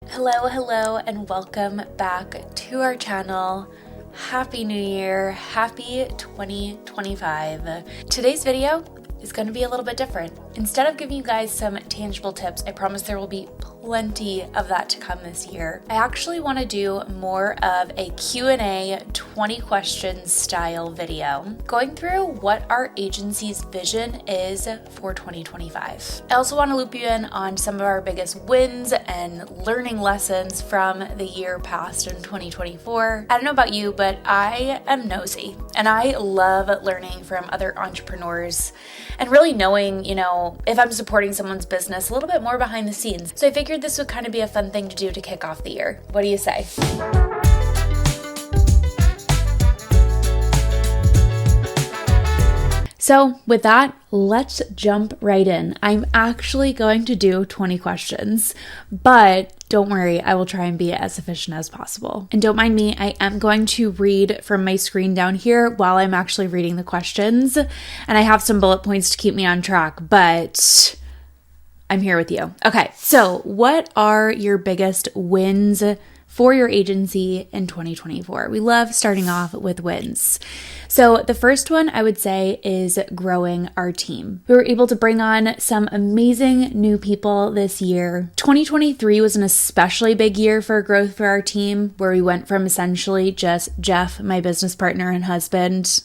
Hello, and welcome back to our channel. Happy New Year, happy 2025. Today's video is going to be a little bit different. Instead of giving you guys some tangible tips, I promise there will be plenty of that to come this year. I actually want to do more of a Q&A 20 questions style video, going through what our agency's vision is for 2025. I also want to loop you in on some of our biggest wins and learning lessons from the year past in 2024. I don't know about you, but I am nosy and I love learning from other entrepreneurs and really knowing, if I'm supporting someone's business a little bit more behind the scenes. So I figured this would kind of be a fun thing to do to kick off the year. What do you say? So with that, let's jump right in. I'm actually going to do 20 questions, but don't worry, I will try and be as efficient as possible. And don't mind me, I am going to read from my screen down here while I'm actually reading the questions. And I have some bullet points to keep me on track, but I'm here with you. Okay, so what are your biggest wins for your agency in 2024? We love starting off with wins. So the first one I would say is growing our team. We were able to bring on some amazing new people this year. 2023 was an especially big year for growth for our team, where we went from essentially just Jeff, my business partner and husband,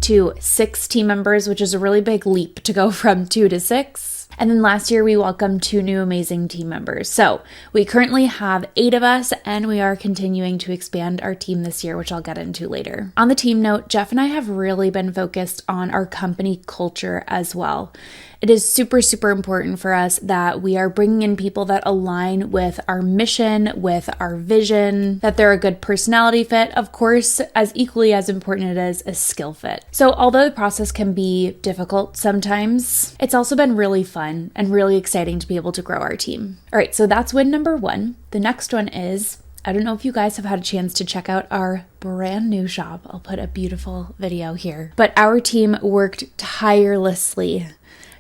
to 6 team members, which is a really big leap to go from 2 to 6. And then last year, we welcomed 2 new amazing team members. So we currently have 8 of us, and we are continuing to expand our team this year, which I'll get into later. On the team note, Jeff and I have really been focused on our company culture as well. It is super, super important for us that we are bringing in people that align with our mission, with our vision, that they're a good personality fit. Of course, as equally as important it is a skill fit. So although the process can be difficult sometimes, it's also been really fun and really exciting to be able to grow our team. All right, so that's win number 1. The next one is, I don't know if you guys have had a chance to check out our brand new shop. I'll put a beautiful video here. But our team worked tirelessly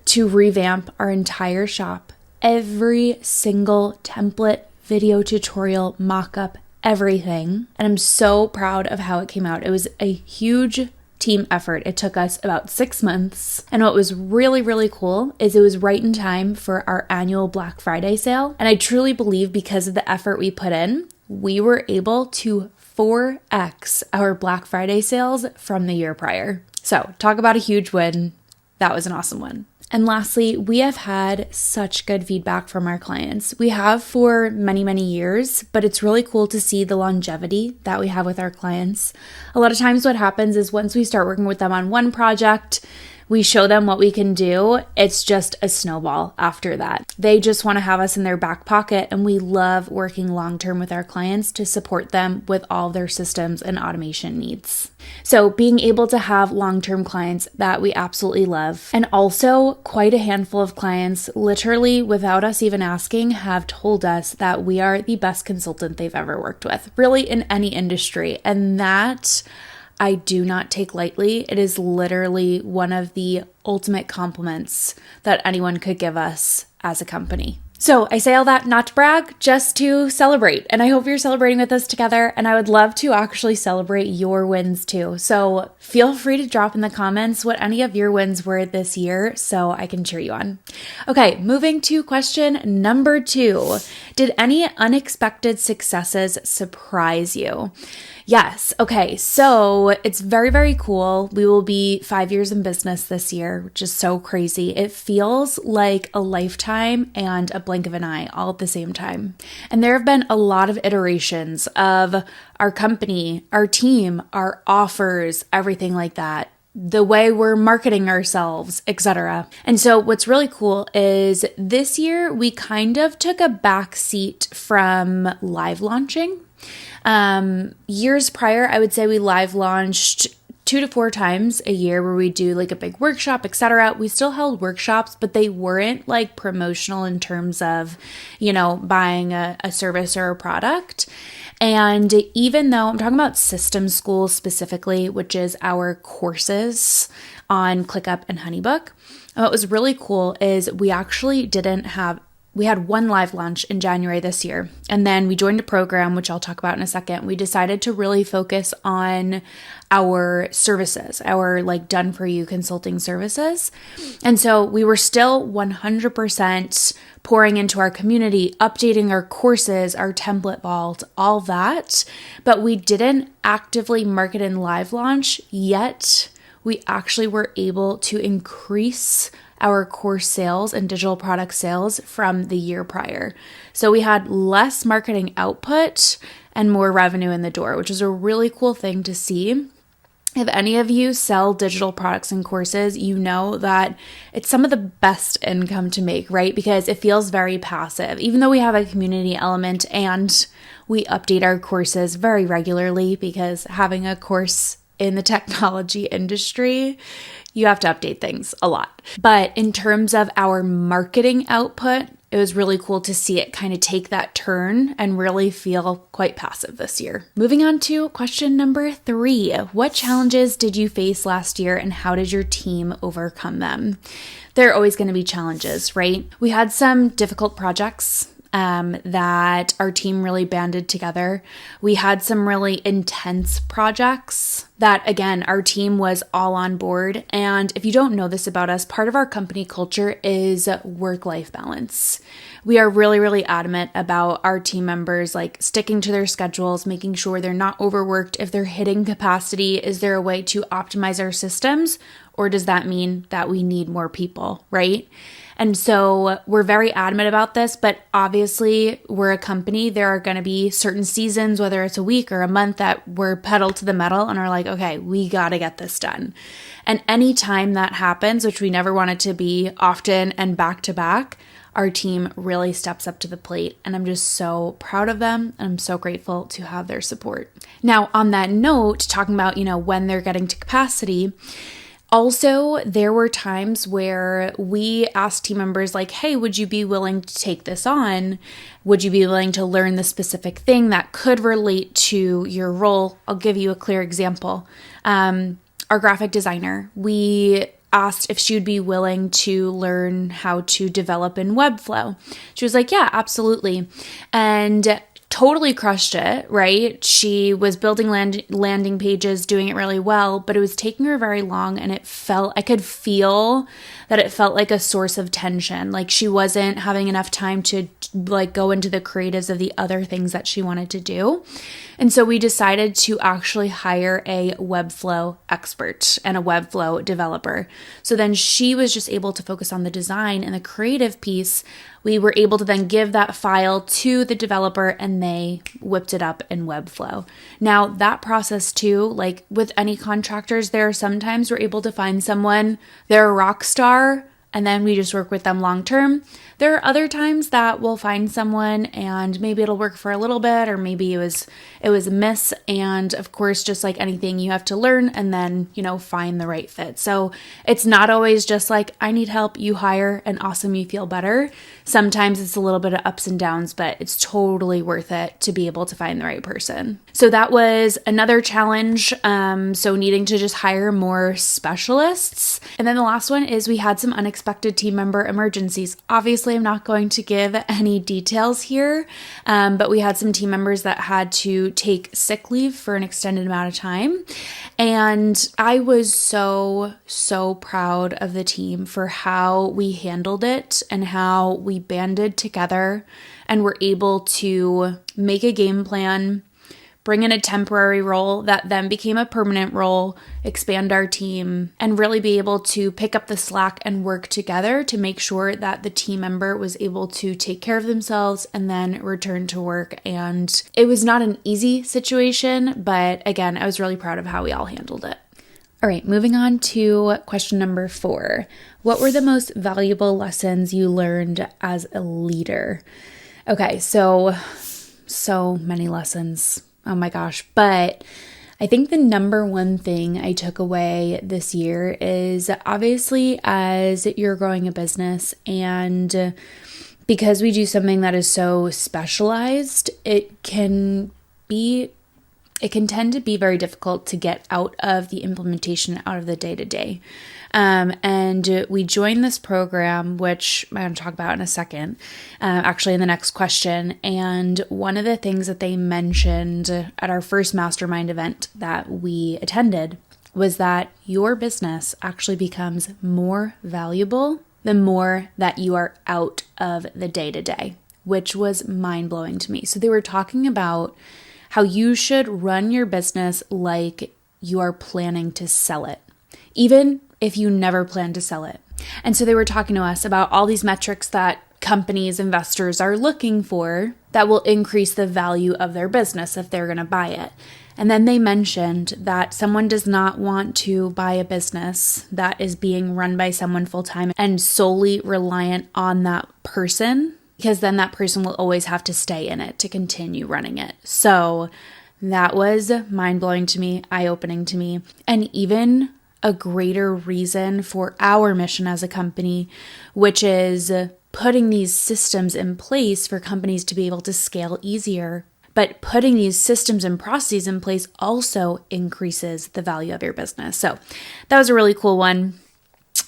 to revamp our entire shop. Every single template, video tutorial, mock-up, everything. And I'm so proud of how it came out. It was a huge team effort. It took us about 6 months. And what was really, really cool is it was right in time for our annual Black Friday sale. And I truly believe because of the effort we put in, we were able to 4x our Black Friday sales from the year prior. So talk about a huge win. That was an awesome one. And lastly, we have had such good feedback from our clients. We have for many, many years, but it's really cool to see the longevity that we have with our clients. A lot of times what happens is once we start working with them on one project, we show them what we can do. It's just a snowball after that. They just want to have us in their back pocket, and we love working long-term with our clients to support them with all their systems and automation needs. So being able to have long-term clients that we absolutely love, and also quite a handful of clients, literally without us even asking, have told us that we are the best consultant they've ever worked with, really in any industry. And that I do not take lightly. It is literally one of the ultimate compliments that anyone could give us as a company. So I say all that not to brag, just to celebrate. And I hope you're celebrating with us together. And I would love to actually celebrate your wins too. So feel free to drop in the comments what any of your wins were this year so I can cheer you on. Okay, moving to question number 2. Did any unexpected successes surprise you? Yes. Okay. So it's very, very cool. We will be 5 years in business this year, which is so crazy. It feels like a lifetime and a blink of an eye all at the same time. And there have been a lot of iterations of our company, our team, our offers, everything like that, the way we're marketing ourselves, etc. And so what's really cool is this year we kind of took a back seat from live launching. Years prior, I would say we live launched 2 to 4 times a year where we do like a big workshop, etc. We still held workshops, but they weren't like promotional in terms of, buying a service or a product. And even though I'm talking about system school specifically, which is our courses on ClickUp and HoneyBook, what was really cool is we actually didn't have we had one live launch in January this year, and then we joined a program, which I'll talk about in a second. We decided to really focus on our services, our like done for you consulting services. And so we were still 100% pouring into our community, updating our courses, our template vault, all that, but we didn't actively market and live launch yet. We actually were able to increase our course sales and digital product sales from the year prior. So we had less marketing output and more revenue in the door, which is a really cool thing to see. If any of you sell digital products and courses, you know that it's some of the best income to make, right? Because it feels very passive. Even though we have a community element and we update our courses very regularly, because having a course in the technology industry, you have to update things a lot. But in terms of our marketing output, it was really cool to see it kind of take that turn and really feel quite passive this year. Moving on to question number 3. What challenges did you face last year and how did your team overcome them? There are always going to be challenges, right? We had some difficult projects that our team really banded together. We had some really intense projects that, again, our team was all on board. And if you don't know this about us, part of our company culture is work-life balance. We are really, really adamant about our team members like sticking to their schedules, making sure they're not overworked. If they're hitting capacity, is there a way to optimize our systems? Or does that mean that we need more people, right? And so we're very adamant about this, but obviously we're a company. There are going to be certain seasons, whether it's a week or a month, that we're pedal to the metal and are like, okay, we got to get this done. And anytime that happens, which we never want it to be often and back to back, our team really steps up to the plate. And I'm just so proud of them. And I'm so grateful to have their support. Now, on that note, talking about, when they're getting to capacity, also, there were times where we asked team members like, hey, would you be willing to take this on? Would you be willing to learn the specific thing that could relate to your role? I'll give you a clear example. Our graphic designer, we asked if she would be willing to learn how to develop in Webflow. She was like, yeah, absolutely. And totally crushed it, right? She was building landing pages, doing it really well, but it was taking her very long, and I could feel that it felt like a source of tension. Like she wasn't having enough time to like go into the creatives of the other things that she wanted to do. And so we decided to actually hire a Webflow expert and a Webflow developer. So then she was just able to focus on the design and the creative piece. We were able to then give that file to the developer and they whipped it up in Webflow. Now that process too, like with any contractors, there are sometimes we're able to find someone, they're a rock star, and then we just work with them long term. There are other times that we'll find someone and maybe it'll work for a little bit, or maybe it was a miss. And of course, just like anything, you have to learn and then, find the right fit. So it's not always just like, I need help, you hire, and awesome, you feel better. Sometimes it's a little bit of ups and downs, but it's totally worth it to be able to find the right person. So that was another challenge. So needing to just hire more specialists. And then the last one is we had some unexpected team member emergencies. Obviously, I'm not going to give any details here, but we had some team members that had to take sick leave for an extended amount of time. And I was so, so proud of the team for how we handled it and how we banded together and were able to make a game plan, bring in a temporary role that then became a permanent role, expand our team, and really be able to pick up the slack and work together to make sure that the team member was able to take care of themselves and then return to work. And it was not an easy situation, but again, I was really proud of how we all handled it. All right, moving on to question number 4. What were the most valuable lessons you learned as a leader? Okay, so many lessons. Oh my gosh. But I think the number one thing I took away this year is obviously as you're growing a business and because we do something that is so specialized, it can be it can tend to be very difficult to get out of the implementation, out of the day-to-day. And we joined this program, which I'm going to talk about in a second, actually in the next question. And one of the things that they mentioned at our first mastermind event that we attended was that your business actually becomes more valuable the more that you are out of the day-to-day, which was mind-blowing to me. So they were talking about how you should run your business like you are planning to sell it, even if you never plan to sell it. And so they were talking to us about all these metrics that companies, investors are looking for that will increase the value of their business if they're going to buy it. And then they mentioned that someone does not want to buy a business that is being run by someone full-time and solely reliant on that person, because then that person will always have to stay in it to continue running it. So that was mind-blowing to me, eye-opening to me, and even a greater reason for our mission as a company, which is putting these systems in place for companies to be able to scale easier. But putting these systems and processes in place also increases the value of your business. So that was a really cool one.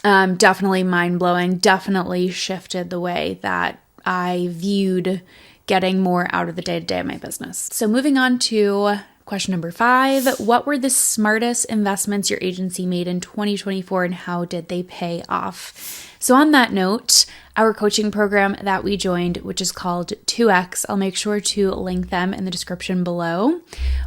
Definitely mind-blowing, definitely shifted the way that I viewed getting more out of the day-to-day of my business. So moving on to question number 5, what were the smartest investments your agency made in 2024 and how did they pay off? So on that note, our coaching program that we joined, which is called 2X, I'll make sure to link them in the description below,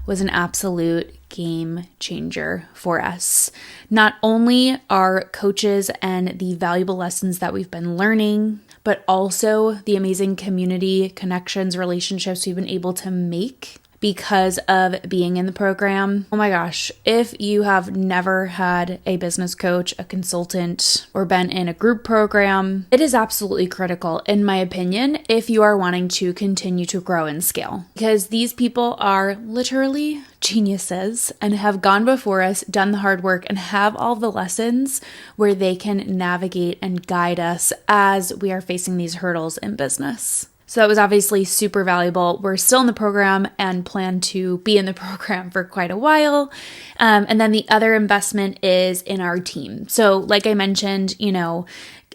was an absolute game changer for us. Not only our coaches and the valuable lessons that we've been learning, but also the amazing community connections, relationships we've been able to make because of being in the program. Oh my gosh, if you have never had a business coach, a consultant, or been in a group program, it is absolutely critical, in my opinion, if you are wanting to continue to grow and scale. Because these people are literally geniuses and have gone before us, done the hard work, and have all the lessons where they can navigate and guide us as we are facing these hurdles in business. So that was obviously super valuable. We're still in the program and plan to be in the program for quite a while. And then the other investment is in our team. So like I mentioned,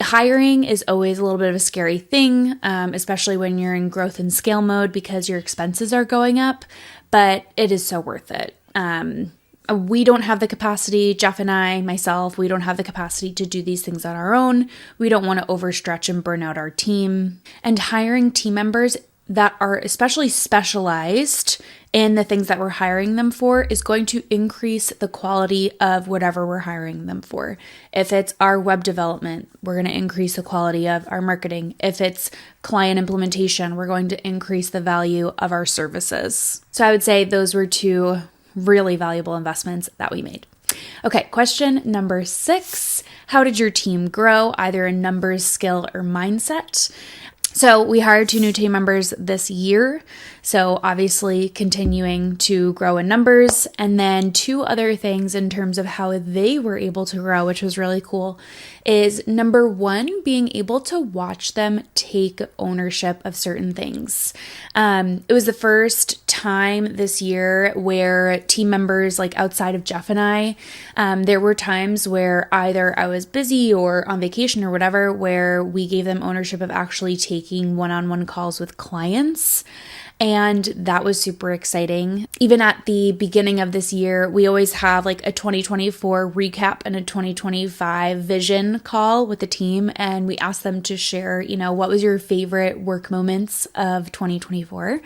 hiring is always a little bit of a scary thing, especially when you're in growth and scale mode because your expenses are going up, but it is so worth it. We don't have the capacity, Jeff and I, myself, we don't have the capacity to do these things on our own. We don't want to overstretch and burn out our team. And hiring team members that are especially specialized in the things that we're hiring them for is going to increase the quality of whatever we're hiring them for. If it's our web development, we're going to increase the quality of our marketing. If it's client implementation, we're going to increase the value of our services. So I would say those were 2 really valuable investments that we made. Okay, question number 6. How did your team grow, either in numbers, skill, or mindset? So we hired 2 new team members this year. So obviously continuing to grow in numbers, and then 2 other things in terms of how they were able to grow, which was really cool, is number 1, being able to watch them take ownership of certain things. It was the first time this year where team members, like outside of Jeff and I, there were times where either I was busy or on vacation or whatever, where we gave them ownership of actually taking one-on-one calls with clients. And that was super exciting. Even at the beginning of this year, we always have like a 2024 recap and a 2025 vision call with the team. And we ask them to share, what was your favorite work moments of 2024?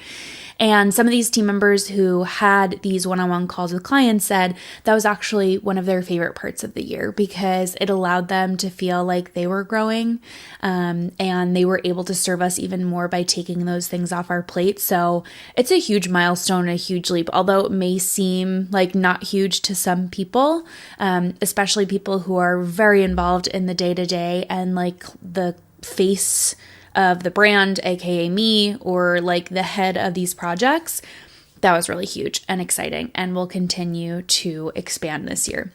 And some of these team members who had these one-on-one calls with clients said that was actually one of their favorite parts of the year because it allowed them to feel like they were growing, and they were able to serve us even more by taking those things off our plate. So it's a huge milestone, a huge leap, although it may seem like not huge to some people, especially people who are very involved in the day-to-day and like the face of the brand, aka me, or like the head of these projects. That was really huge and exciting and will continue to expand this year.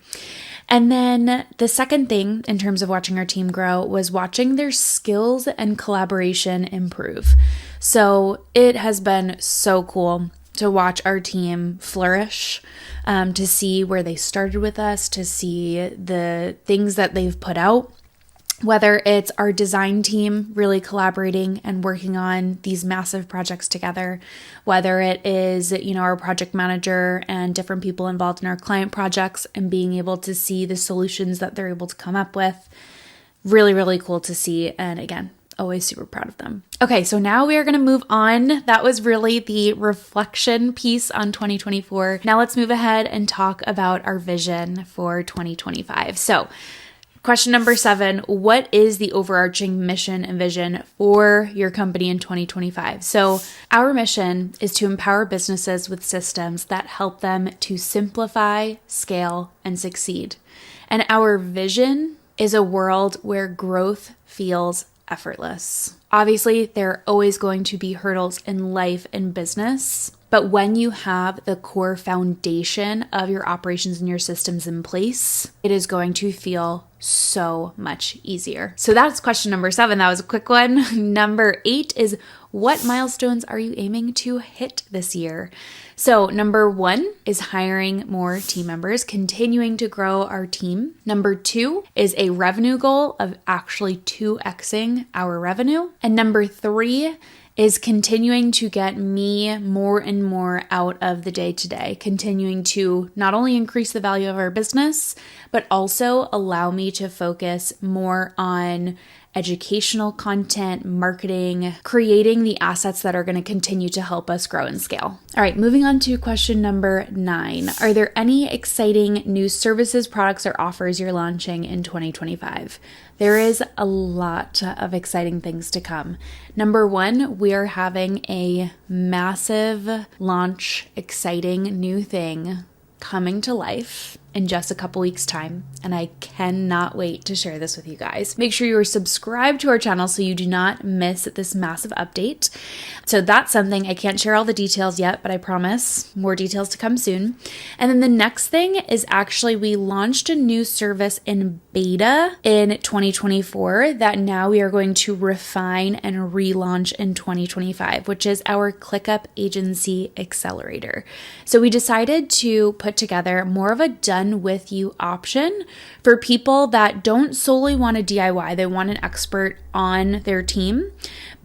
And then the second thing in terms of watching our team grow was watching their skills and collaboration improve. So it has been so cool to watch our team flourish, to see where they started with us, to see the things that they've put out. Whether it's our design team really collaborating and working on these massive projects together, whether it is, our project manager and different people involved in our client projects and being able to see the solutions that they're able to come up with. Really, really cool to see. And again, always super proud of them. Okay, so now we are going to move on. That was really the reflection piece on 2024. Now let's move ahead and talk about our vision for 2025. So question number 7, what is the overarching mission and vision for your company in 2025? So our mission is to empower businesses with systems that help them to simplify, scale, and succeed. And our vision is a world where growth feels effortless. Obviously, there are always going to be hurdles in life and business, but when you have the core foundation of your operations and your systems in place, it is going to feel so much easier. So that's question number 7. That was a quick one. Number 8 is, what milestones are you aiming to hit this year? So number 1 is hiring more team members, continuing to grow our team. Number 2 is a revenue goal of actually 2xing our revenue. And number 3 is continuing to get me more and more out of the day-to-day, continuing to not only increase the value of our business, but also allow me to focus more on educational content, marketing, creating the assets that are going to continue to help us grow and scale. All right, moving on to question number 9. Are there any exciting new services, products, or offers you're launching in 2025? There is a lot of exciting things to come. Number 1, we are having a massive launch, exciting new thing coming to life in just a couple weeks' time, and I cannot wait to share this with you guys. Make sure you are subscribed to our channel so you do not miss this massive update. So that's something. I can't share all the details yet, but I promise more details to come soon. And then the next thing is actually we launched a new service in beta in 2024 that now we are going to refine and relaunch in 2025, which is our ClickUp Agency Accelerator. So we decided to put together more of a done with you option for people that don't solely want to DIY. They want an expert on their team,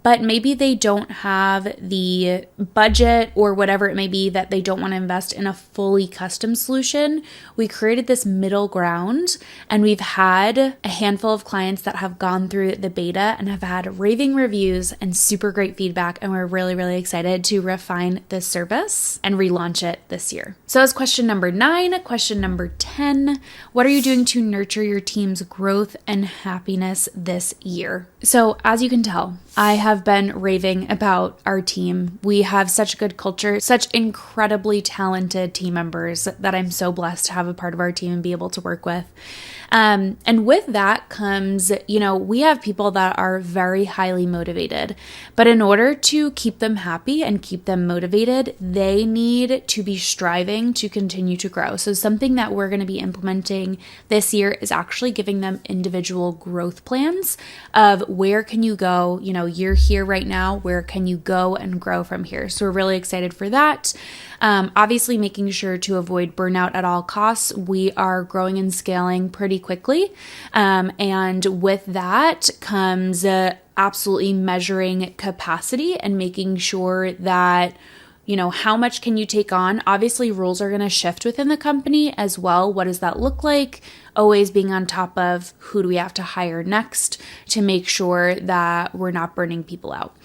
but maybe they don't have the budget or whatever it may be that they don't want to invest in a fully custom solution. We created this middle ground, and we've had a handful of clients that have gone through the beta and have had raving reviews and super great feedback, and we're really, really excited to refine this service and relaunch it this year. So that's question number 9. Question number 10, what are you doing to nurture your team's growth and happiness this year? So as you can tell, I have been raving about our team. We have such a good culture, such incredibly talented team members that I'm so blessed to have a part of our team and be able to work with. And with that comes, we have people that are very highly motivated, but in order to keep them happy and keep them motivated, they need to be striving to continue to grow. So something that we're going to be implementing this year is actually giving them individual growth plans of where can you go, you're here right now, where can you go and grow from here? So we're really excited for that. Obviously making sure to avoid burnout at all costs. We are growing and scaling pretty quickly. And with that comes absolutely measuring capacity and making sure that how much can you take on? Obviously, roles are going to shift within the company as well. What does that look like? Always being on top of who do we have to hire next to make sure that we're not burning people out.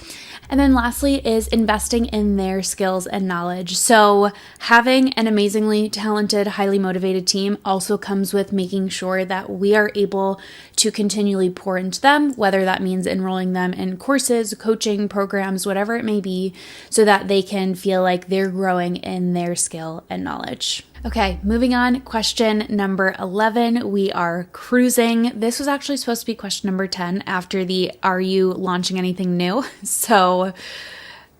And then lastly is investing in their skills and knowledge. So having an amazingly talented, highly motivated team also comes with making sure that we are able to continually pour into them, whether that means enrolling them in courses, coaching programs, whatever it may be, so that they can feel like they're growing in their skill and knowledge. Okay, moving on. Question number 11. We are cruising. This was actually supposed to be question number 10 after the are you launching anything new? So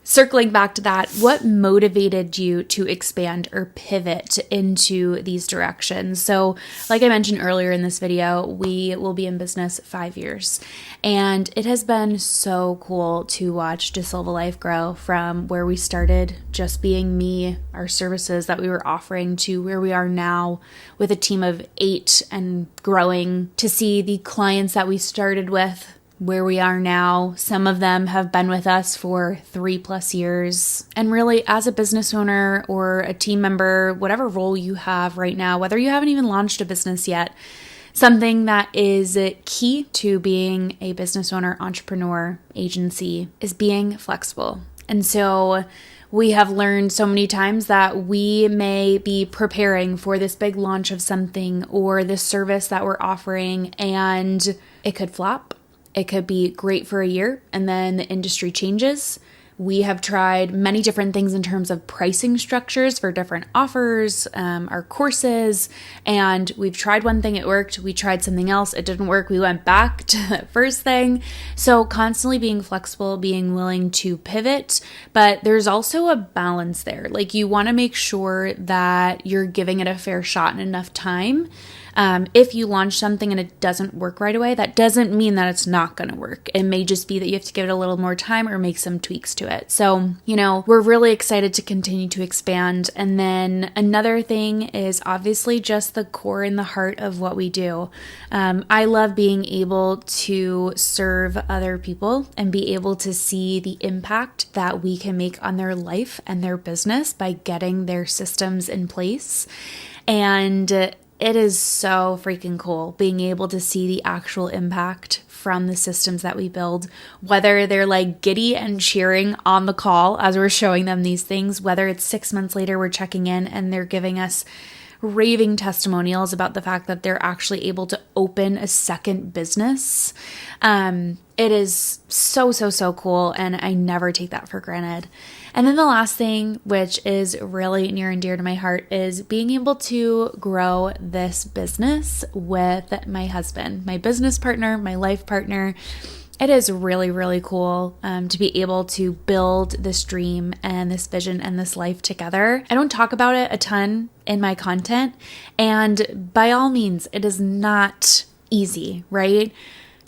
circling back to that, what motivated you to expand or pivot into these directions? So, like I mentioned earlier in this video, we will be in business 5 years. And it has been so cool to watch DeSilva Life grow from where we started, just being me, our services that we were offering, to where we are now with a team of 8 and growing, to see the clients that we started with where we are now. Some of them have been with us for 3+ years. And really, as a business owner or a team member, whatever role you have right now, whether you haven't even launched a business yet, something that is key to being a business owner, entrepreneur, agency is being flexible. And so we have learned so many times that we may be preparing for this big launch of something or this service that we're offering, and it could flop. It could be great for a year and then the industry changes. We have tried many different things in terms of pricing structures for different offers, our courses, and we've tried one thing, it worked. We tried something else, it didn't work. We went back to the first thing. So constantly being flexible, being willing to pivot, but there's also a balance there. Like, you want to make sure that you're giving it a fair shot and enough time. If you launch something and it doesn't work right away, that doesn't mean that it's not going to work. It may just be that you have to give it a little more time or make some tweaks to it. So, we're really excited to continue to expand. And then another thing is obviously just the core and the heart of what we do. I love being able to serve other people and be able to see the impact that we can make on their life and their business by getting their systems in place. And it is so freaking cool being able to see the actual impact from the systems that we build, whether they're like giddy and cheering on the call as we're showing them these things, whether it's 6 months later we're checking in and they're giving us raving testimonials about the fact that they're actually able to open a second business. It is so cool, and I never take that for granted. And then the last thing, which is really near and dear to my heart, is being able to grow this business with my husband, my business partner, my life partner. It is really cool to be able to build this dream and this vision and this life together. I don't talk about it a ton in my content, and by all means, it is not easy, right?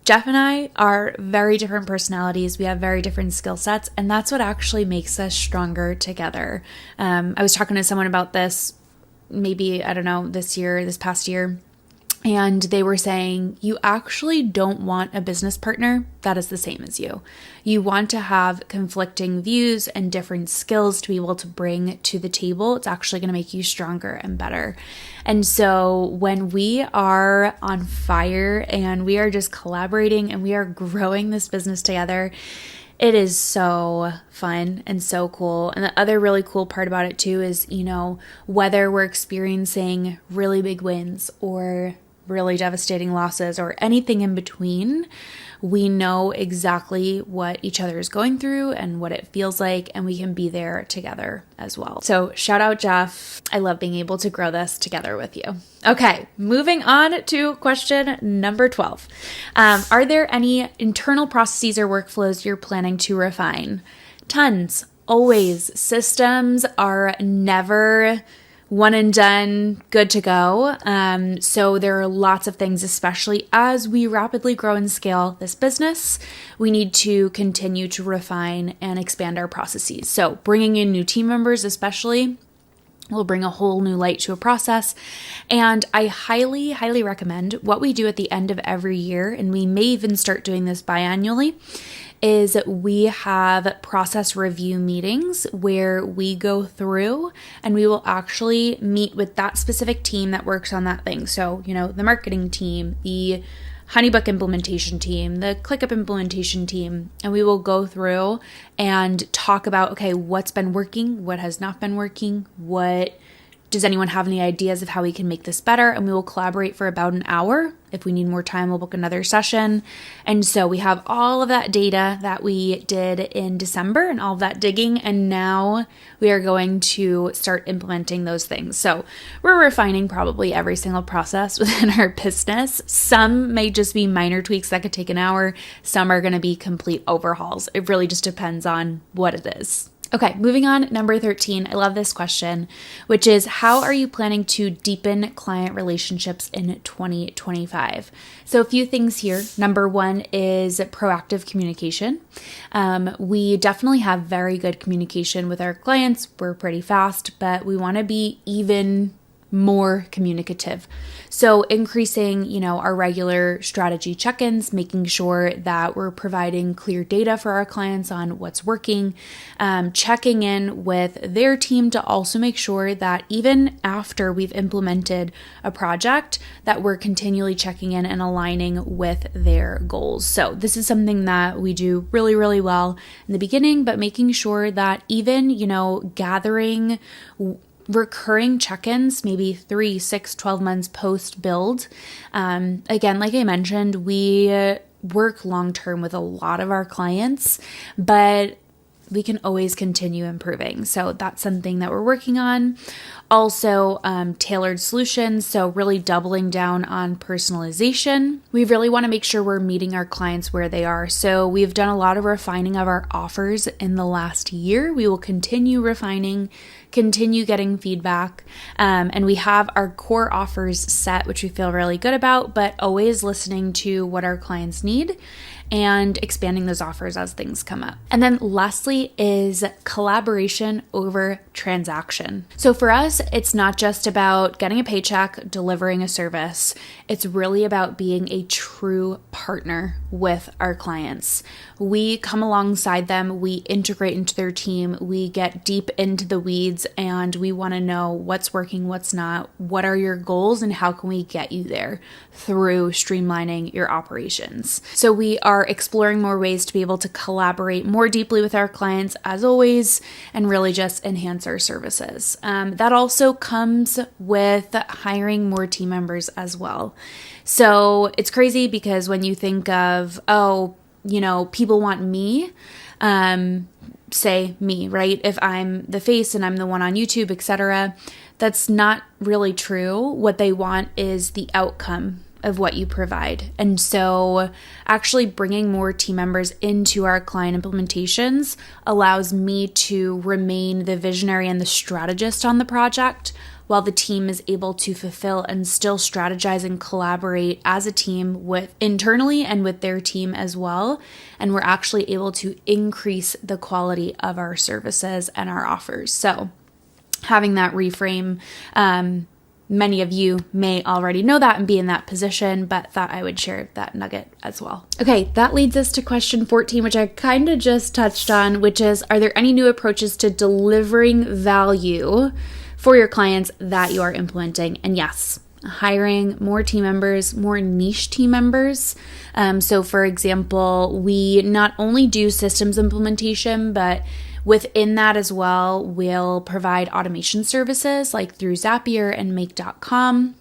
Jeff and I are very different personalities. We have very different skill sets, and that's what actually makes us stronger together. I was talking to someone about this maybe, this past year, and they were saying, you actually don't want a business partner that is the same as you. You want to have conflicting views and different skills to be able to bring to the table. It's actually going to make you stronger and better. And so when we are on fire and we are just collaborating and we are growing this business together, it is so fun and so cool. And the other really cool part about it too is, whether we're experiencing really big wins or really devastating losses or anything in between, we know exactly what each other is going through and what it feels like, and we can be there together as well. So shout out, Jeff. I love being able to grow this together with you. Okay, moving on to question number 12. Are there any internal processes or workflows you're planning to refine? Tons, always. Systems are never one and done, good to go. So there are lots of things, especially as we rapidly grow and scale this business, we need to continue to refine and expand our processes. So bringing in new team members, especially, will bring a whole new light to a process. And I highly recommend what we do at the end of every year, and we may even start doing this biannually, is we have process review meetings where we go through and we will actually meet with that specific team that works on that thing. So, the marketing team, the Honeybook implementation team, the ClickUp implementation team, and we will go through and talk about, okay, what's been working, what has not been working, what does anyone have any ideas of how we can make this better? And we will collaborate for about an hour. If we need more time, we'll book another session. And so we have all of that data that we did in December and all of that digging. And now we are going to start implementing those things. So we're refining probably every single process within our business. Some may just be minor tweaks that could take an hour. Some are going to be complete overhauls. It really just depends on what it is. Okay, moving on, number 13. I love this question, which is, how are you planning to deepen client relationships in 2025? So a few things here. Number one is proactive communication. We definitely have very good communication with our clients. We're pretty fast, but we want to be even more communicative. So increasing, our regular strategy check-ins, making sure that we're providing clear data for our clients on what's working, checking in with their team to also make sure that even after we've implemented a project, that we're continually checking in and aligning with their goals. So this is something that we do really, really well in the beginning, but making sure that even, gathering recurring check-ins, maybe 3, 6, 12 months post build. Again, like I mentioned, we work long-term with a lot of our clients, but we can always continue improving. So that's something that we're working on. Also, tailored solutions. So really doubling down on personalization. We really want to make sure we're meeting our clients where they are. So we've done a lot of refining of our offers in the last year. We will continue refining, continue getting feedback. And we have our core offers set, which we feel really good about, but always listening to what our clients need and expanding those offers as things come up. And then lastly is collaboration over transaction. So for us, it's not just about getting a paycheck, delivering a service. It's really about being a true partner with our clients. We come alongside them, we integrate into their team, we get deep into the weeds, and we want to know what's working, what's not, what are your goals, and how can we get you there through streamlining your operations. So we are exploring more ways to be able to collaborate more deeply with our clients, as always, and really just enhance our services. That also comes with hiring more team members as well. So it's crazy because when you think of, people want me, say me, right? If I'm the face and I'm the one on YouTube, etc., that's not really true. What they want is the outcome of what you provide. And so actually bringing more team members into our client implementations allows me to remain the visionary and the strategist on the project, while the team is able to fulfill and still strategize and collaborate as a team with internally and with their team as well. And we're actually able to increase the quality of our services and our offers. So having that reframe, many of you may already know that and be in that position, but thought I would share that nugget as well. Okay, that leads us to question 14, which I kind of just touched on, which is, are there any new approaches to delivering value for your clients that you are implementing? And yes, hiring more team members, more niche team members. So for example, we not only do systems implementation, but within that as well, we'll provide automation services like through Zapier and Make.com.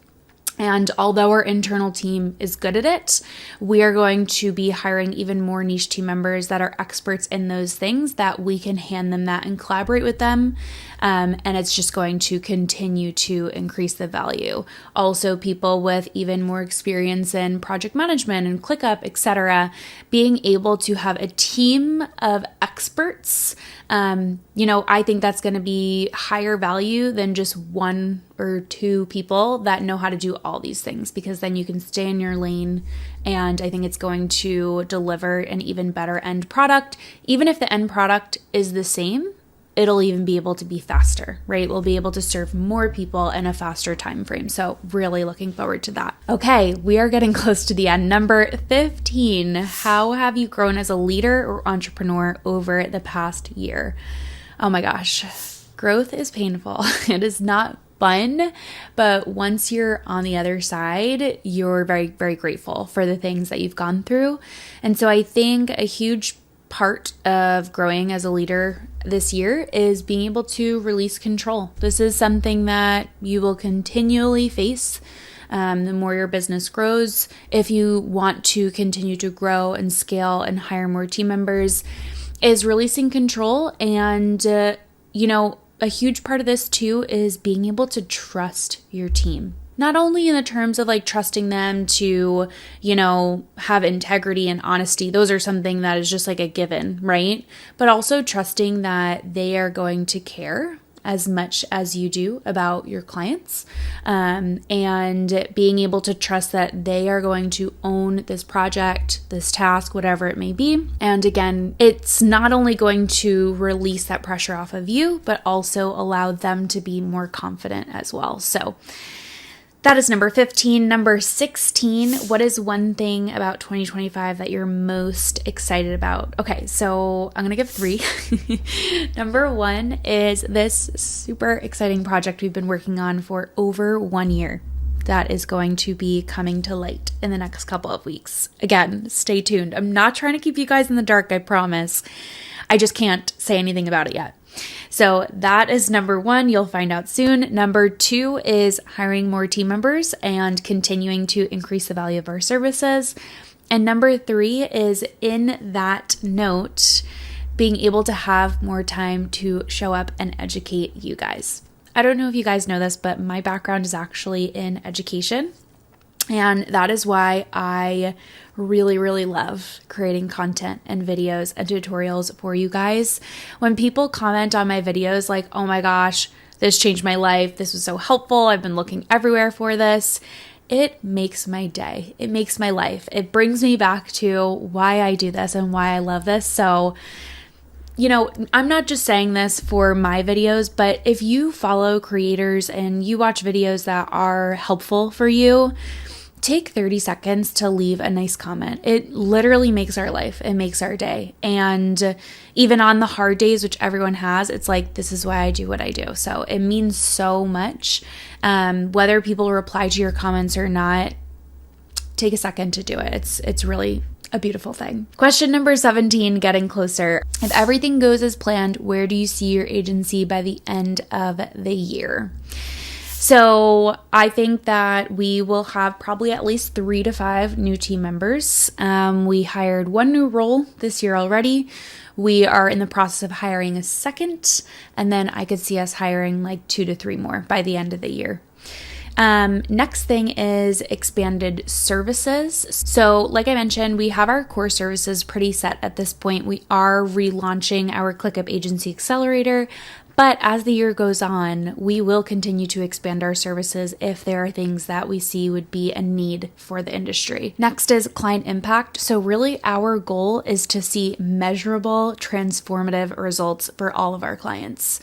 And although our internal team is good at it, we are going to be hiring even more niche team members that are experts in those things that we can hand them that and collaborate with them. And it's just going to continue to increase the value. Also, people with even more experience in project management and ClickUp, etc., being able to have a team of experts, I think that's going to be higher value than just one or two people that know how to do all these things, because then you can stay in your lane. And I think it's going to deliver an even better end product. Even if the end product is the same, it'll even be able to be faster, right? We'll be able to serve more people in a faster time frame. So really looking forward to that. Okay, we are getting close to the end. Number 15, how have you grown as a leader or entrepreneur over the past year? Oh my gosh, growth is painful. It is not fun, but once you're on the other side, you're very, very grateful for the things that you've gone through. And so I think a huge part of growing as a leader this year is being able to release control. This is something that you will continually face. The more your business grows, if you want to continue to grow and scale and hire more team members, is releasing control. And, a huge part of this too is being able to trust your team. Not only in the terms of like trusting them to, have integrity and honesty. Those are something that is just like a given, right? But also trusting that they are going to care as much as you do about your clients, and being able to trust that they are going to own this project, this task, whatever it may be. And again, it's not only going to release that pressure off of you, but also allow them to be more confident as well. So that is number 15. Number 16, what is one thing about 2025 that you're most excited about? Okay, so I'm going to give 3. Number 1 is this super exciting project we've been working on for over 1 year. That is going to be coming to light in the next couple of weeks. Again, stay tuned. I'm not trying to keep you guys in the dark, I promise. I just can't say anything about it yet. So that is number 1. You'll find out soon. Number 2 is hiring more team members and continuing to increase the value of our services. And number 3 is, in that note, being able to have more time to show up and educate you guys. I don't know if you guys know this, but my background is actually in education. And that is why I really, really love creating content and videos and tutorials for you guys. When people comment on my videos like, oh my gosh, this changed my life, this was so helpful, I've been looking everywhere for this, it makes my day. It makes my life. It brings me back to why I do this and why I love this. So, I'm not just saying this for my videos, but if you follow creators and you watch videos that are helpful for you, take 30 seconds to leave a nice comment. It literally makes our life. It makes our day. And even on the hard days, which everyone has, it's like, this is why I do what I do. So it means so much. Whether people reply to your comments or not, take a second to do it. It's really a beautiful thing. Question number 17, getting closer. If everything goes as planned, where do you see your agency by the end of the year? So I think that we will have probably at least 3 to 5 new team members. We hired 1 new role this year already. We are in the process of hiring a second, and then I could see us hiring like 2 to 3 more by the end of the year. Next thing is expanded services. So like I mentioned, we have our core services pretty set at this point. We are relaunching our ClickUp Agency Accelerator, but as the year goes on, we will continue to expand our services if there are things that we see would be a need for the industry. Next is client impact. So really our goal is to see measurable, transformative results for all of our clients.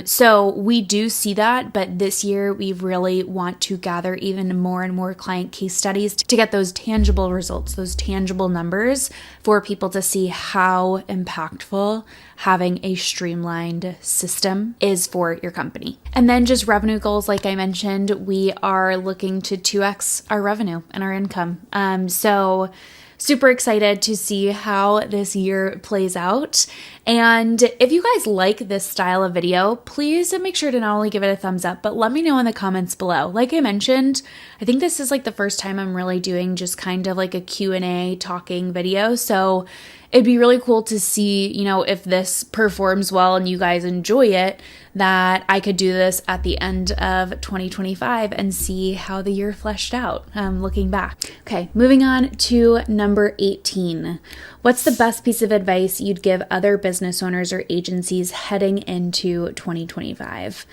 So we do see that, but this year we really want to gather even more and more client case studies to get those tangible results, those tangible numbers for people to see how impactful having a streamlined system is for your company. And then just revenue goals, like I mentioned, we are looking to 2x our revenue and our income. So super excited to see how this year plays out. And if you guys like this style of video, please make sure to not only give it a thumbs up, but let me know in the comments below. Like I mentioned, I think this is like the first time I'm really doing just kind of like a Q&A talking video. So it'd be really cool to see, if this performs well and you guys enjoy it, that I could do this at the end of 2025 and see how the year fleshed out, looking back. Okay, moving on to number 18. What's the best piece of advice you'd give other business owners or agencies heading into 2025?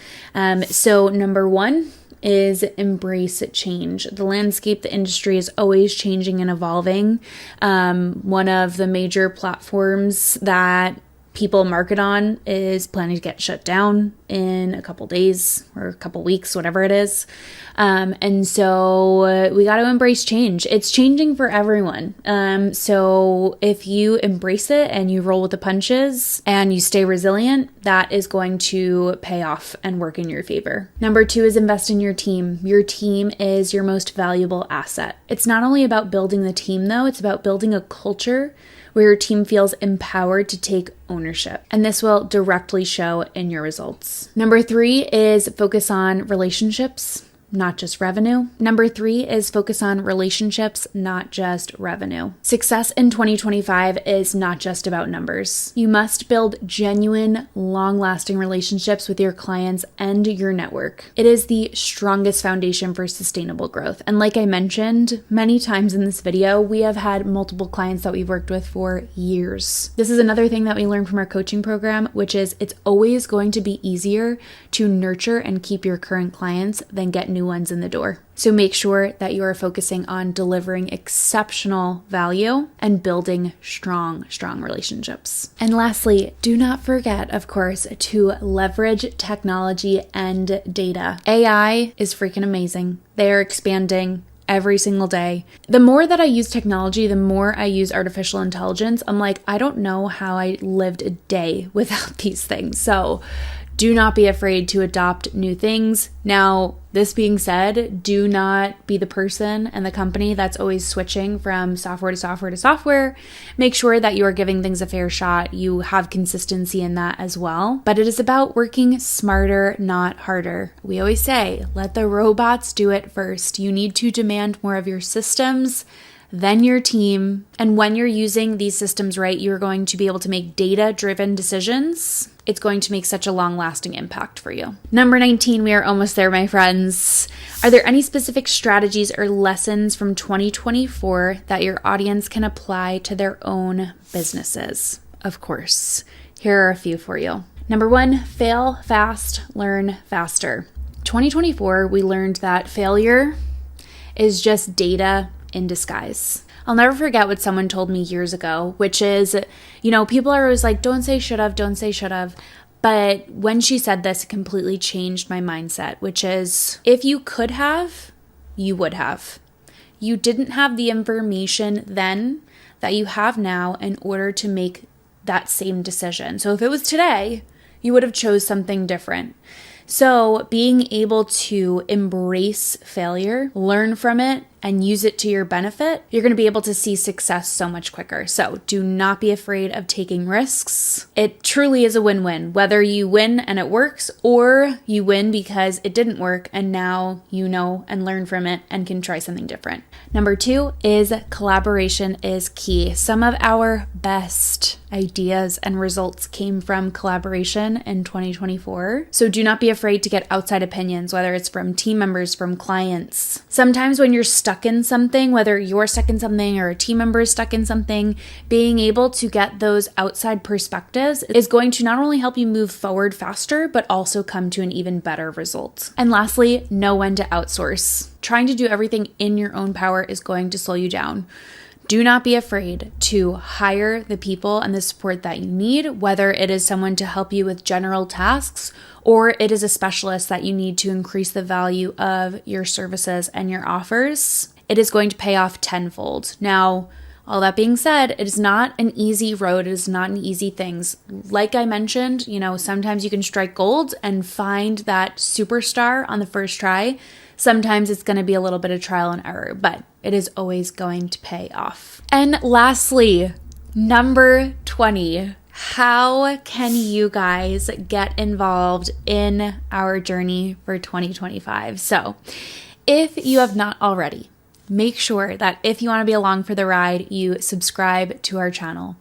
So number 1 is embrace change. The landscape, the industry is always changing and evolving. One of the major platforms that people market on is planning to get shut down in a couple days or a couple weeks, whatever it is. And so we got to embrace change. It's changing for everyone. So if you embrace it and you roll with the punches and you stay resilient, that is going to pay off and work in your favor. Number 2 is invest in your team. Your team is your most valuable asset. It's not only about building the team though, it's about building a culture where your team feels empowered to take ownership. And this will directly show in your results. Number 3 is focus on relationships, not just revenue. Number 3 is focus on relationships, not just revenue. Success in 2025 is not just about numbers. You must build genuine, long-lasting relationships with your clients and your network. It is the strongest foundation for sustainable growth. And like I mentioned many times in this video, we have had multiple clients that we've worked with for years. This is another thing that we learned from our coaching program, which is it's always going to be easier to nurture and keep your current clients than get new ones in the door. So make sure that you are focusing on delivering exceptional value and building strong relationships. And lastly, do not forget, of course, to leverage technology and data. AI is freaking amazing. They are expanding every single day. The more that I use technology, the more I use artificial intelligence. I'm like, I don't know how I lived a day without these things. So do not be afraid to adopt new things. Now, this being said, do not be the person and the company that's always switching from software to software to software. Make sure that you are giving things a fair shot. You have consistency in that as well. But it is about working smarter, not harder. We always say, let the robots do it first. You need to demand more of your systems, then your team. And when you're using these systems right, you're going to be able to make data-driven decisions. It's going to make such a long-lasting impact for you. Number 19, we are almost there, my friends. Are there any specific strategies or lessons from 2024 that your audience can apply to their own businesses? Of course. Here are a few for you. Number 1, fail fast, learn faster. 2024, we learned that failure is just data in disguise. I'll never forget what someone told me years ago, which is, people are always like, don't say should have, don't say should have. But when she said this, it completely changed my mindset, which is if you could have, you would have. You didn't have the information then that you have now in order to make that same decision. So if it was today, you would have chose something different. So being able to embrace failure, learn from it, and use it to your benefit, you're going to be able to see success so much quicker. So do not be afraid of taking risks. It truly is a win-win, whether you win and it works, or you win because it didn't work and now you know and learn from it and can try something different. Number 2 is collaboration is key. Some of our best ideas and results came from collaboration in 2024. So do not be afraid to get outside opinions, whether it's from team members, from clients. Sometimes when you're stuck in something, whether you're stuck in something or a team member is stuck in something, being able to get those outside perspectives is going to not only help you move forward faster, but also come to an even better result. And lastly, know when to outsource. Trying to do everything in your own power is going to slow you down. Do not be afraid to hire the people and the support that you need, whether it is someone to help you with general tasks or it is a specialist that you need to increase the value of your services and your offers. It is going to pay off tenfold. Now, all that being said, it is not an easy road. It is not an easy thing. Like I mentioned, sometimes you can strike gold and find that superstar on the first try. Sometimes it's going to be a little bit of trial and error, but it is always going to pay off. And lastly, number 20, how can you guys get involved in our journey for 2025? So if you have not already, make sure that if you want to be along for the ride, you subscribe to our channel.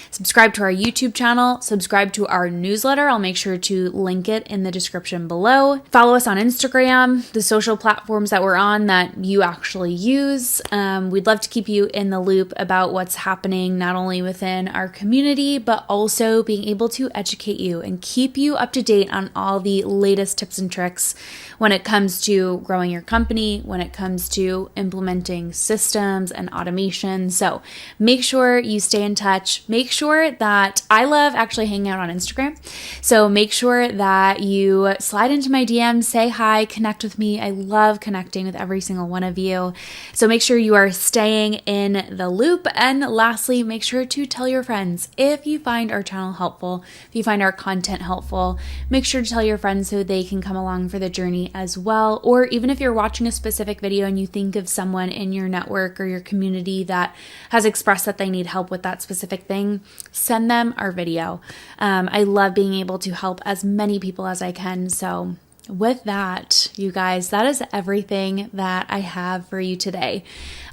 Subscribe to our YouTube channel, subscribe to our newsletter. I'll make sure to link it in the description below. Follow us on Instagram, the social platforms that we're on that you actually use. We'd love to keep you in the loop about what's happening, not only within our community, but also being able to educate you and keep you up to date on all the latest tips and tricks when it comes to growing your company, when it comes to implementing systems and automation. So make sure you stay in touch. Make sure that I love actually hanging out on Instagram. So make sure that you slide into my DMs, say hi, connect with me. I love connecting with every single one of you. So make sure you are staying in the loop. And lastly, make sure to tell your friends. If you find our channel helpful, if you find our content helpful, make sure to tell your friends so they can come along for the journey as well. Or even if you're watching a specific video and you think of someone anyone in your network or your community that has expressed that they need help with that specific thing, send them our video. I love being able to help as many people as I can. So with that, you guys, that is everything that I have for you today.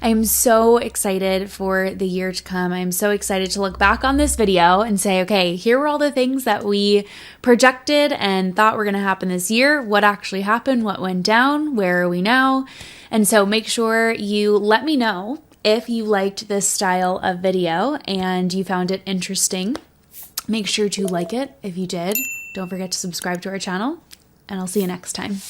I am so excited for the year to come. I'm so excited to look back on this video and say, okay, here were all the things that we projected and thought were going to happen this year. What actually happened? What went down? Where are we now? And so make sure you let me know if you liked this style of video and you found it interesting. Make sure to like it if you did. Don't forget to subscribe to our channel. And I'll see you next time.